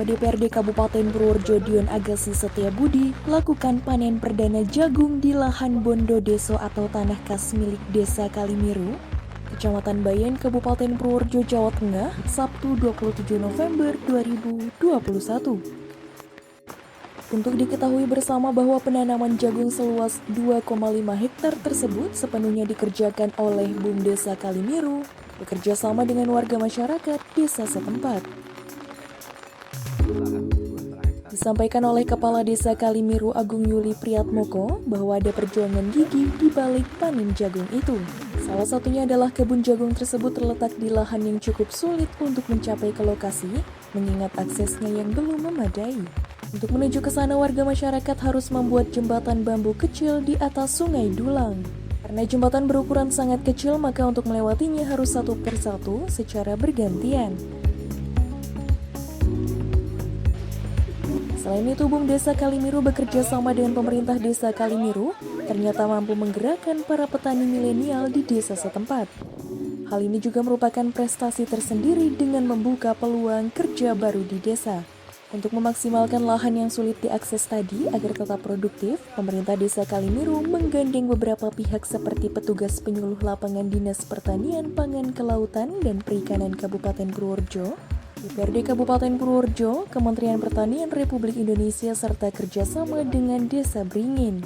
Ketua DPRD Kabupaten Purworejo Dion Agassi Setiabudi lakukan panen perdana jagung di lahan Bondo Deso atau tanah kas milik Desa Kalimiru, Kecamatan Bayan, Kabupaten Purworejo, Jawa Tengah, Sabtu 27 November 2021. Untuk diketahui bersama bahwa penanaman jagung seluas 2,5 hektar tersebut sepenuhnya dikerjakan oleh BUM Desa Kalimiru bekerja sama dengan warga masyarakat desa setempat. Disampaikan oleh Kepala Desa Kalimiru Agung Yuli Priyatmoko bahwa ada perjuangan gigih di balik panen jagung itu. Salah satunya adalah kebun jagung tersebut terletak di lahan yang cukup sulit untuk mencapai ke lokasi, mengingat aksesnya yang belum memadai. Untuk menuju ke sana, warga masyarakat harus membuat jembatan bambu kecil di atas Sungai Dulang. Karena jembatan berukuran sangat kecil, maka untuk melewatinya harus satu persatu secara bergantian. Selain itu, BUM Desa Kalimiru bekerja sama dengan pemerintah Desa Kalimiru ternyata mampu menggerakkan para petani milenial di desa setempat. Hal ini juga merupakan prestasi tersendiri dengan membuka peluang kerja baru di desa. Untuk memaksimalkan lahan yang sulit diakses tadi agar tetap produktif, pemerintah Desa Kalimiru menggandeng beberapa pihak seperti petugas penyuluh lapangan Dinas Pertanian, Pangan, Kelautan, dan Perikanan Kabupaten Purworejo, DPRD Kabupaten Purworejo, Kementerian Pertanian Republik Indonesia, serta kerjasama dengan Desa Bringin.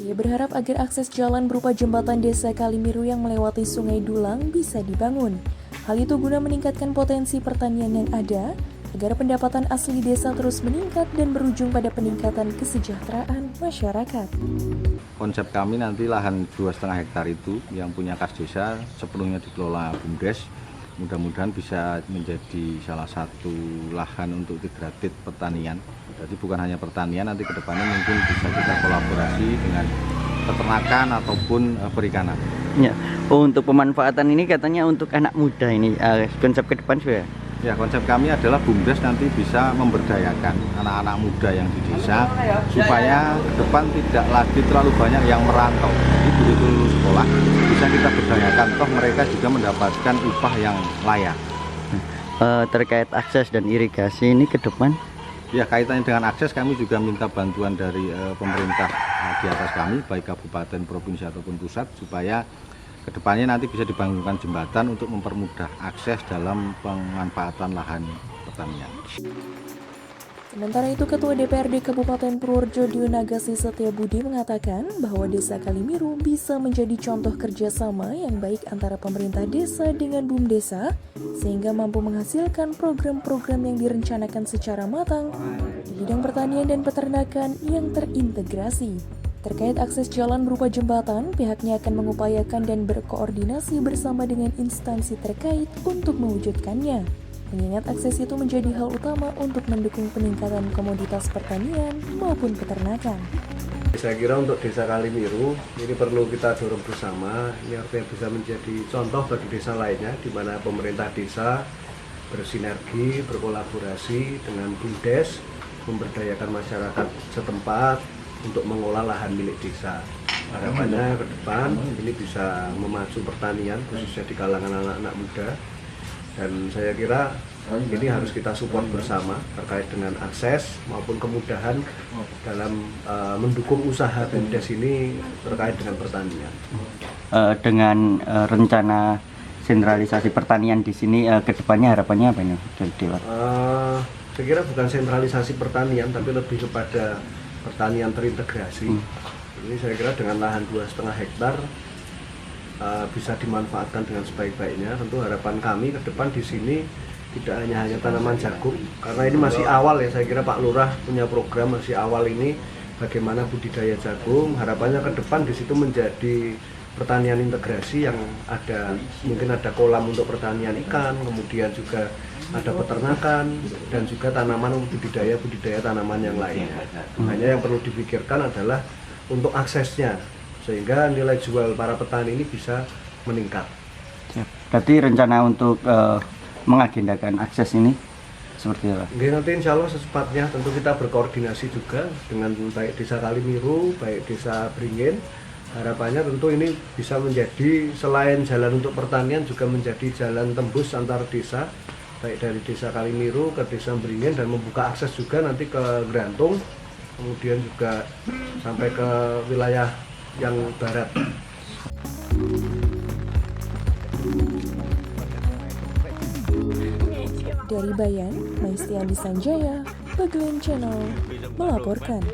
Ia berharap agar akses jalan berupa jembatan Desa Kalimiru yang melewati Sungai Dulang bisa dibangun. Hal itu guna meningkatkan potensi pertanian yang ada, agar pendapatan asli desa terus meningkat dan berujung pada peningkatan kesejahteraan masyarakat. Konsep kami nanti lahan 2,5 hektar itu yang punya kas desa sepenuhnya dikelola BUMDes. Mudah-mudahan bisa menjadi salah satu lahan untuk integrated pertanian. Jadi bukan hanya pertanian, nanti ke depannya mungkin bisa kita kolaborasi dengan peternakan ataupun perikanan. Ya, untuk pemanfaatan ini katanya untuk anak muda ini konsep ke depan sudah. Ya, konsep kami adalah BUMDes nanti bisa memberdayakan anak-anak muda yang di desa supaya ke depan tidak lagi terlalu banyak yang merantau. Jadi begitu lulus sekolah bisa kita berdayakan, toh mereka juga mendapatkan upah yang layak. Terkait akses dan irigasi ini ke depan? Ya, kaitannya dengan akses kami juga minta bantuan dari pemerintah di atas kami, baik kabupaten, provinsi ataupun pusat, supaya kedepannya nanti bisa dibangunkan jembatan untuk mempermudah akses dalam pemanfaatan lahan pertanian. Sementara itu, Ketua DPRD Kabupaten Purworejo Dion Agassi Setiabudi mengatakan bahwa Desa Kalimiru bisa menjadi contoh kerjasama yang baik antara pemerintah desa dengan BUM Desa, sehingga mampu menghasilkan program-program yang direncanakan secara matang di bidang pertanian dan peternakan yang terintegrasi. Terkait akses jalan berupa jembatan, pihaknya akan mengupayakan dan berkoordinasi bersama dengan instansi terkait untuk mewujudkannya. Mengingat akses itu menjadi hal utama untuk mendukung peningkatan komoditas pertanian maupun peternakan. Saya kira untuk Desa Kalimiru ini perlu kita dorong bersama, ini artinya bisa menjadi contoh bagi desa lainnya di mana pemerintah desa bersinergi, berkolaborasi dengan BUMDes, memberdayakan masyarakat setempat untuk mengolah lahan milik desa. Harapannya ke depan ini bisa memacu pertanian khususnya di kalangan anak-anak muda, dan saya kira ini harus kita support bersama terkait dengan akses maupun kemudahan dalam mendukung usaha BUMDes ini terkait dengan pertanian. Dengan rencana sentralisasi pertanian di sini ke depannya harapannya apa ini? Saya kira bukan sentralisasi pertanian tapi lebih kepada pertanian terintegrasi. Ini saya kira dengan lahan 2,5 hektar bisa dimanfaatkan dengan sebaik-baiknya. Tentu harapan kami ke depan di sini tidak hanya tanaman jagung, karena ini masih awal ya. Saya kira Pak Lurah punya program masih awal ini bagaimana budidaya jagung. Harapannya ke depan di situ menjadi pertanian integrasi yang ada, mungkin ada kolam untuk pertanian ikan, kemudian juga ada peternakan dan juga tanaman budidaya tanaman yang lainnya. Hanya yang perlu dipikirkan adalah untuk aksesnya sehingga nilai jual para petani ini bisa meningkat. Berarti rencana untuk mengagendakan akses ini seperti apa? Nanti insya Allah secepatnya tentu kita berkoordinasi juga dengan baik Desa Kalimiru, baik Desa Bringin. Harapannya tentu ini bisa menjadi selain jalan untuk pertanian juga menjadi jalan tembus antar desa baik dari desa Kalimiru ke desa Beringin dan membuka akses juga nanti ke Grantung, kemudian juga sampai ke wilayah yang barat. Dari Bayan, Maistiandi Sanjaya, Pagelaran Channel melaporkan.